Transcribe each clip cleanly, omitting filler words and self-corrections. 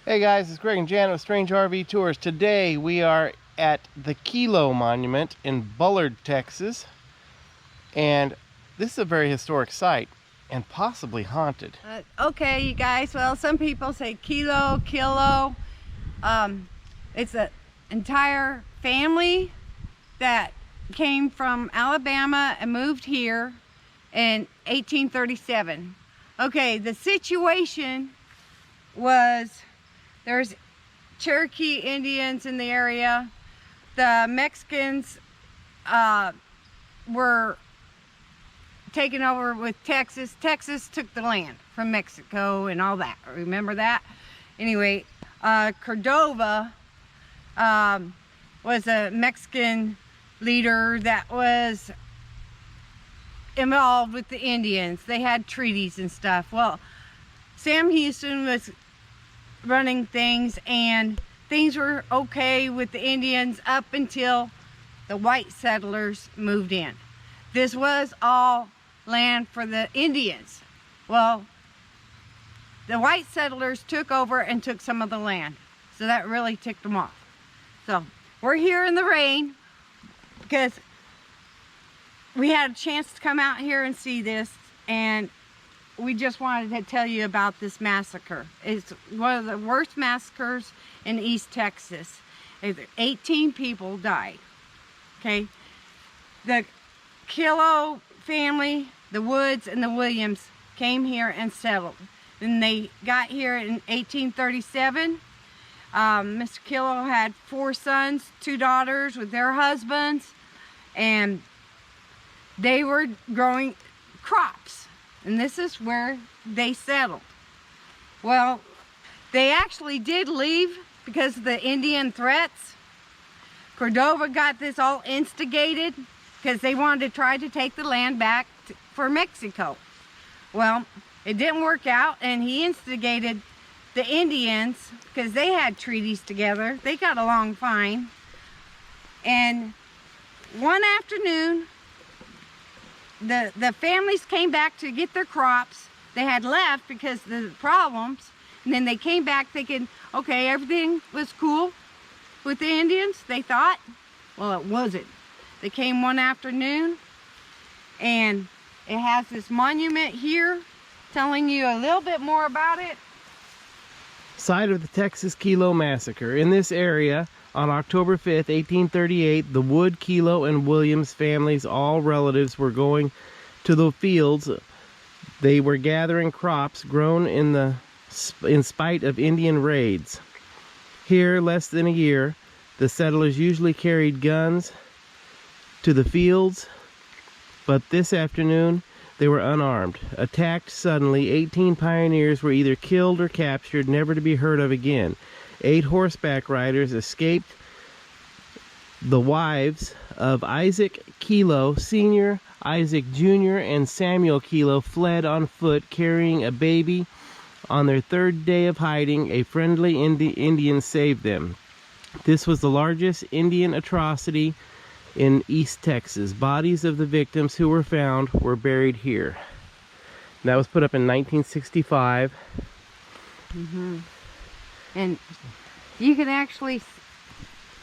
Hey guys, it's Greg and Janet with Strange RV Tours. Today we are at the Killough Monument in Bullard, Texas. And this is a very historic site and possibly haunted. Okay, you guys, well, some people say Killough. It's an entire family that came from Alabama and moved here in 1837. Okay, the situation was there's Cherokee Indians in the area. The Mexicans were taken over with Texas. Texas took the land from Mexico and all that. Remember that? Anyway, Cordova was a Mexican leader that was involved with the Indians. They had treaties and stuff. Well, Sam Houston was running things, and things were okay with the Indians up until the white settlers moved in. This was all land for the Indians. Well, the white settlers took over and took some of the land, so that really ticked them off. So we're here in the rain because we had a chance to come out here and see this, and we just wanted to tell you about this massacre. It's one of the worst massacres in East Texas. 18 people died. Okay, the Killough family, the Woods and the Williams, came here and settled. And they got here in 1837. Mr. Killough had 4 sons, 2 daughters with their husbands, and they were growing crops. And this is where they settled. Well, they actually did leave because of the Indian threats. Cordova got this all instigated because they wanted to try to take the land back for Mexico. Well, it didn't work out, and he instigated the Indians because they had treaties together. They got along fine. And one afternoon, the families came back to get their crops. They had left because of the problems, and then they came back thinking, okay, everything was cool with the Indians, they thought. Well, it wasn't. They came one afternoon, and it has this monument here telling you a little bit more about it. Site of the Texas Killough Massacre. In this area, on October 5th, 1838, the Wood, Killough, and Williams families, all relatives, were going to the fields. They were gathering crops grown in spite of Indian raids. Here, less than a year, the settlers usually carried guns to the fields, but this afternoon they were unarmed. Attacked suddenly, 18 pioneers were either killed or captured, never to be heard of again. 8 horseback riders escaped. The wives of Isaac Killough Sr., Isaac Jr., and Samuel Killough fled on foot carrying a baby. On their 3rd day of hiding, a friendly Indian saved them. This was the largest Indian atrocity in East Texas. Bodies of the victims who were found were buried here. And that was put up in 1965. And you can actually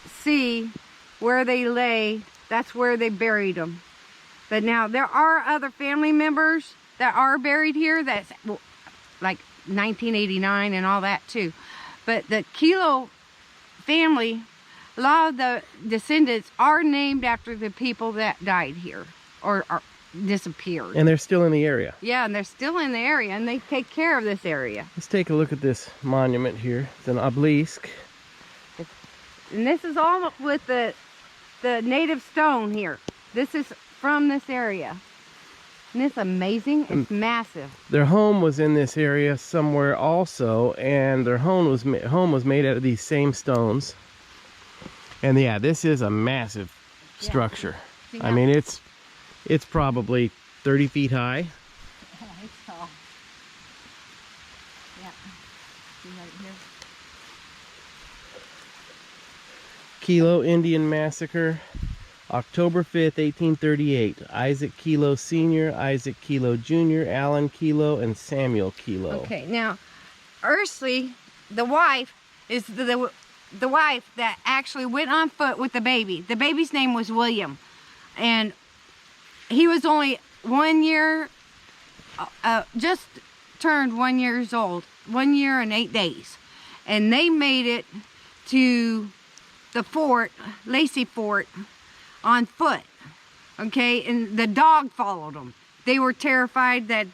see where they lay. That's where they buried them. But now there are other family members that are buried here. That's like 1989 and all that too. But the Killough family, a lot of the descendants are named after the people that died here or disappeared. And they're still in the area. Yeah, and they're still in the area, and they take care of this area. Let's take a look at this monument here. It's an obelisk. And this is all with the native stone here. This is from this area. And it's amazing. It's massive. Their home was in this area somewhere also, and their home was made out of these same stones. And yeah, this is a massive structure. Yeah. I mean, it's probably 30 feet high. Oh, it's tall. Yeah. See right here. Killough Indian Massacre, October 5th, 1838. Isaac Killough Sr., Isaac Killough Jr., Alan Killough, and Samuel Killough. Okay, now, Ursley the wife is the wife that actually went on foot with the baby. The baby's name was William, and he was only 1 year, just turned 1 year old, 1 year and 8 days, and they made it to the fort, Lacey Fort, on foot. Okay, and the dog followed them. They were terrified that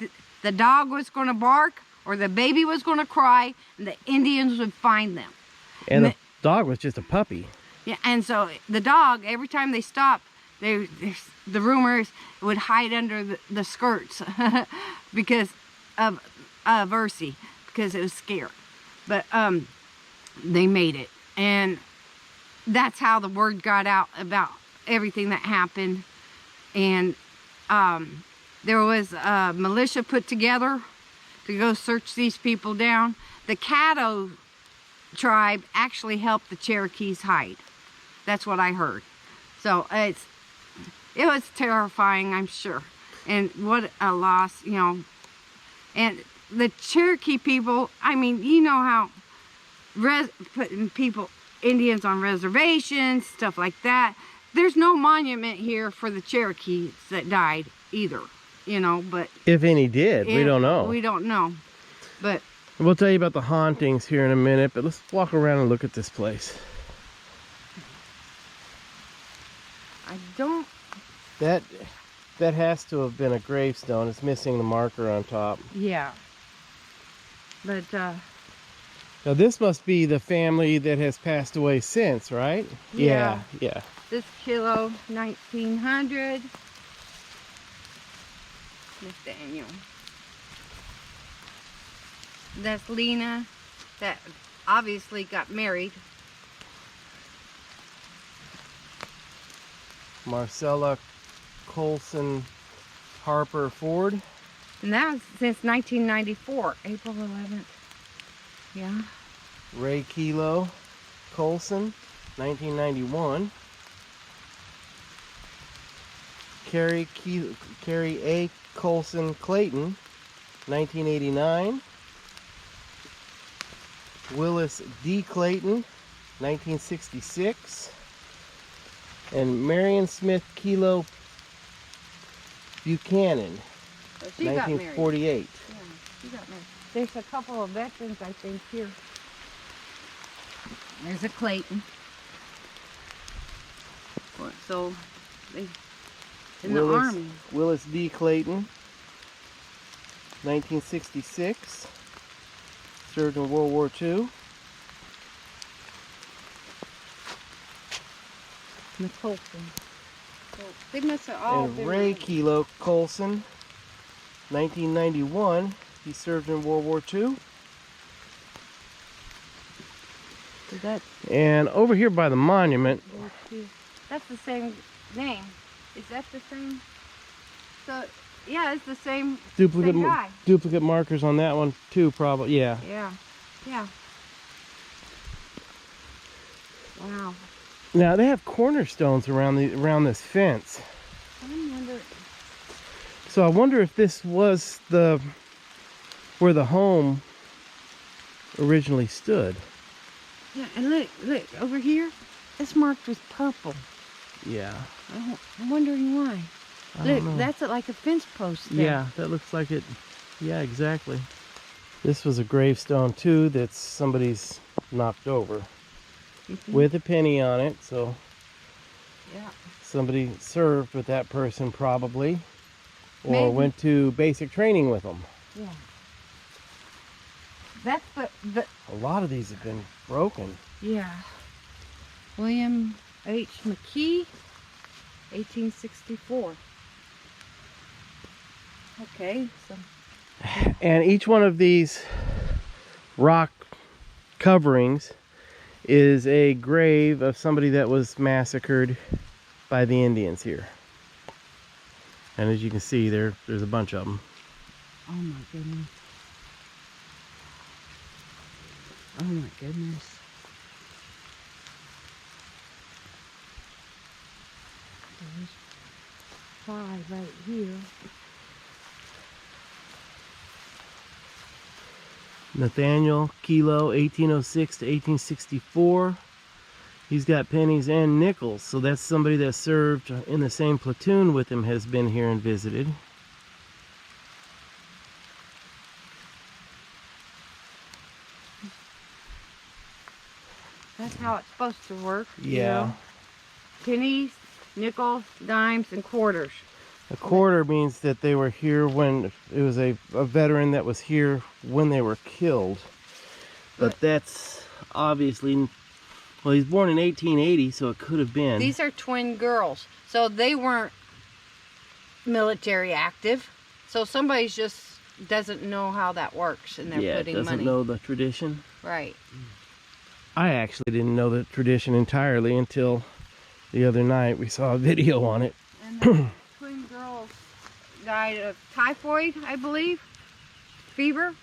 the dog was going to bark or the baby was going to cry, and the Indians would find them. And the dog was just a puppy. Yeah, and so the dog, every time they stopped, the rumors would hide under the skirts because of Ursi, because it was scared. But they made it, and that's how the word got out about everything that happened. And there was a militia put together to go search these people down. The Caddo tribe actually helped the Cherokees hide. That's what I heard. So it was terrifying, I'm sure. And what a loss, you know. And the Cherokee people, I mean, you know how putting Indians on reservations, stuff like that. There's no monument here for the Cherokees that died either, you know, but... If any did, we don't know. We don't know, but... We'll tell you about the hauntings here in a minute, but let's walk around and look at this place. I don't... That has to have been a gravestone. It's missing the marker on top. Yeah. But, Now this must be the family that has passed away since, right? Yeah. Yeah. This Killough, 1900. Miss Daniel. That's Lena, that obviously got married. Marcella Colson Harper Ford. And that was since 1994, April 11th. Yeah. Ray Killough Colson, 1991. Carrie A. Colson Clayton, 1989. Willis D. Clayton, 1966. And Marion Smith Killough Buchanan, So she got married. 1948. Yeah, she got married. There's a couple of veterans, I think, here. There's a Clayton. So, they in the Army. Willis D. Clayton, 1966. Served in World War II. The Colson. So they must have all And been Ray married. Killough Colson, 1991. He served in World War II. So that, And over here by the monument, that's the same name. Is that the same? So, yeah, it's the same, duplicate same guy. duplicate markers on that one too, probably. Yeah. Yeah, yeah. Wow. Now they have cornerstones around this fence. I wonder. So I wonder if this was where the home originally stood. Yeah, and look over here. It's marked with purple. Yeah. I'm wondering why. I don't know. Look, that's like a fence post there. Yeah, that looks like it. Yeah, exactly. This was a gravestone too that somebody's knocked over with a penny on it. So Yeah. somebody served with that person probably, or Maybe. went to basic training with them. Yeah. That's the A lot of these have been broken. yeah. William H. McKee, 1864. Okay, so And each one of these rock coverings is a grave of somebody that was massacred by the Indians here. And as you can see, there's a bunch of them. oh my goodness. Oh my goodness. There's 5 right here. Nathaniel Killough, 1806 to 1864. He's got pennies and nickels, so that's somebody that served in the same platoon with him has been here and visited. That's how it's supposed to work. Yeah. You know? Pennies, nickels, dimes, and quarters. A quarter means that they were here when it was a veteran that was here when they were killed. But that's obviously, well, he's born in 1880, so it could have been. These are twin girls, so they weren't military active. So somebody's just doesn't know how that works, and they're putting doesn't money. know the tradition. Right. I actually didn't know the tradition entirely until the other night. We saw a video on it. And the twin girls died of typhoid, I believe. Fever.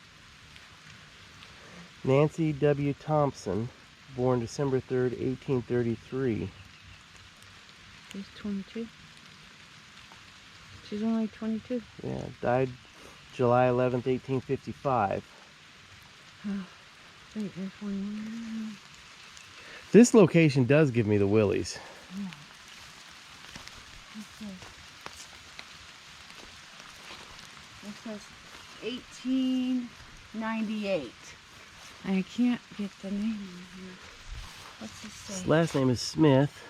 Nancy W. Thompson, born December 3rd, 1833. She's 22. She's only 22. Yeah, died July 11th, 1855. Wait, there's one more. This location does give me the willies. Yeah. It says 1898. I can't get the name in here. What's this say? His last name is Smith.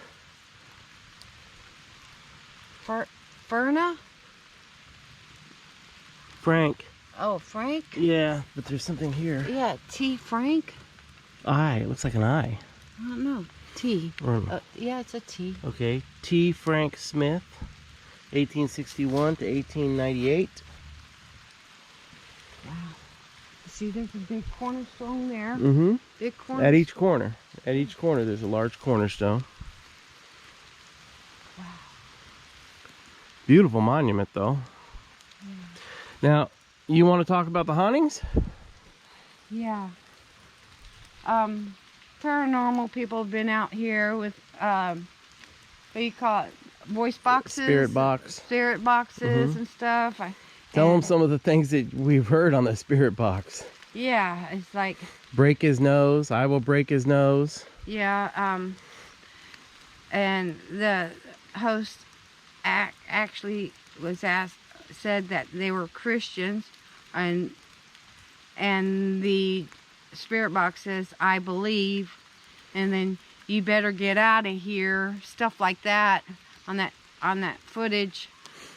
Ferna? Frank. Oh, Frank? Yeah, but there's something here. Yeah, T. Frank? I. It looks like an I. I don't know. T. Yeah, it's a T. Okay. T. Frank Smith, 1861 to 1898. Wow. See, there's a big cornerstone there. Mm-hmm. Big cornerstone. At each corner. At each corner, there's a large cornerstone. Wow. Beautiful monument, though. Yeah. Now, you want to talk about the hauntings? Yeah. Paranormal people have been out here with, what do you call it? Voice boxes? Spirit box. Spirit boxes and stuff. Tell them some of the things that we've heard on the spirit box. Yeah, it's like... Break his nose. I will break his nose. Yeah, and the host actually was said that they were Christians, and the spirit box says, I believe, and then you better get out of here, stuff like that on that footage.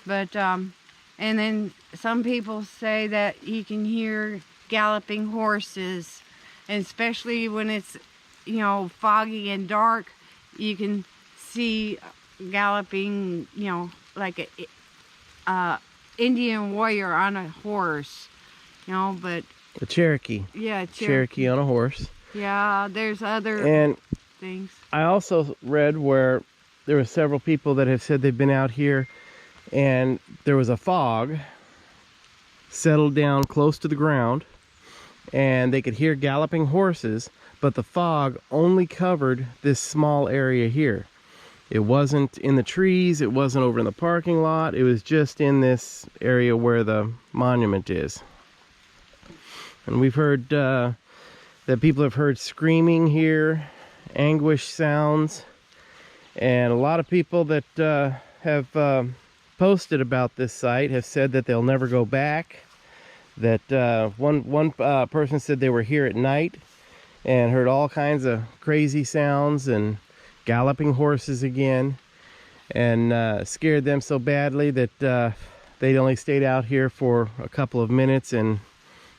But and then some people say that you can hear galloping horses, and especially when it's, you know, foggy and dark, you can see galloping, you know, like a Indian warrior on a horse, you know. But a Cherokee. Yeah, Cherokee on a horse. Yeah, there's other things. I also read where there were several people that have said they've been out here and there was a fog settled down close to the ground and they could hear galloping horses, but the fog only covered this small area here. It wasn't in the trees, it wasn't over in the parking lot, it was just in this area where the monument is. And we've heard that people have heard screaming here, anguish sounds, and a lot of people that have posted about this site have said that they'll never go back. That one person said they were here at night and heard all kinds of crazy sounds and galloping horses again, and scared them so badly that they only stayed out here for a couple of minutes and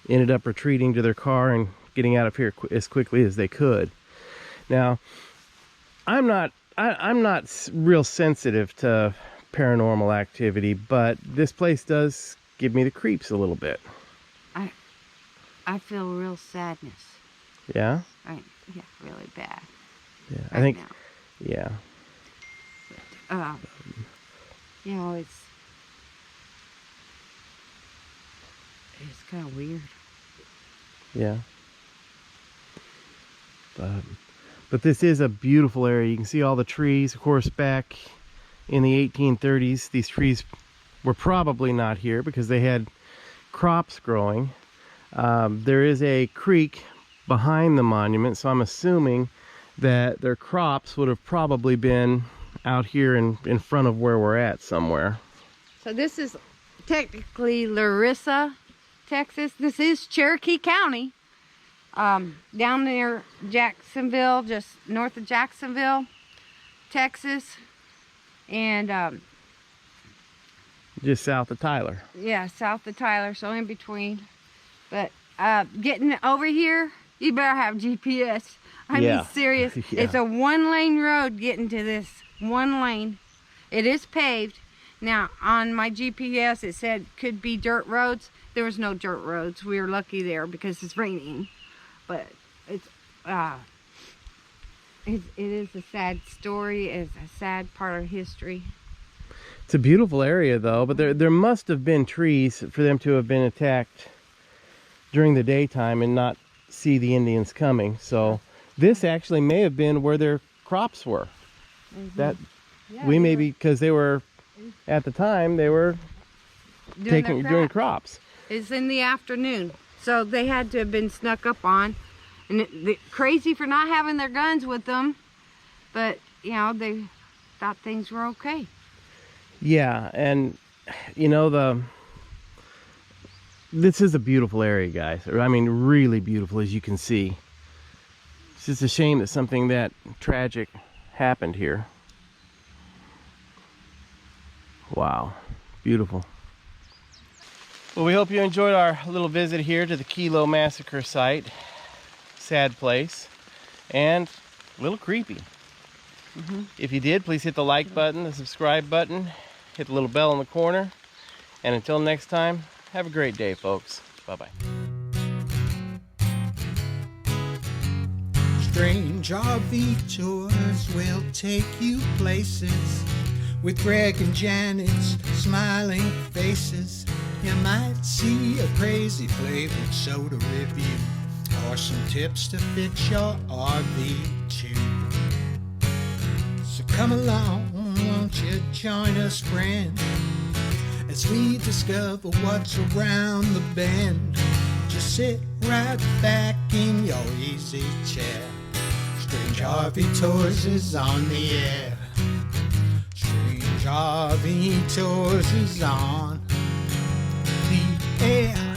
ended up retreating to their car and getting out of here as quickly as they could. Now, I'm not real sensitive to paranormal activity, but this place does give me the creeps a little bit. I feel real sadness. Yeah? Yeah, really bad. Yeah, right I think now. Yeah. But, you know, it's kind of weird. Yeah. But this is a beautiful area. You can see all the trees. Of course, back in the 1830s, these trees were probably not here because they had crops growing. There is a creek behind the monument, so I'm assuming that their crops would have probably been out here in front of where we're at somewhere. So this is technically Larissa, Texas. This is Cherokee County. Down near Jacksonville, just north of Jacksonville, Texas. And just south of Tyler. yeah, south of Tyler, so in between. But getting over here, you better have GPS. I mean, serious. Yeah. It's a one-lane road getting to this one lane. It is paved. Now, on my GPS, it said could be dirt roads. There was no dirt roads. We were lucky there because it's raining. But it is a sad story. It's a sad part of history. It's a beautiful area, though, but there must have been trees for them to have been attacked during the daytime and not see the Indians coming. So this actually may have been where their crops were. That we may be, because they were at the time they were doing crops. It's in the afternoon, so they had to have been snuck up on, and crazy for not having their guns with them, but you know, they thought things were okay. Yeah, and you know, this is a beautiful area, guys. I mean, really beautiful, as you can see. It's just a shame that something that tragic happened here. Wow, beautiful. Well, we hope you enjoyed our little visit here to the Killough Massacre site. Sad place and a little creepy. If you did, please hit the like button, the subscribe button, hit the little bell in the corner, and until next time, have a great day, folks. Bye-bye. Strange RV tours will take you places with Greg and Janet's smiling faces. You might see a crazy flavored soda review or some tips to fix your RV too. So come along, won't you join us, friend, as we discover what's around the bend. Just sit right back in your easy chair. Strange RV Tours is on the air. Strange RV Tours is on the air.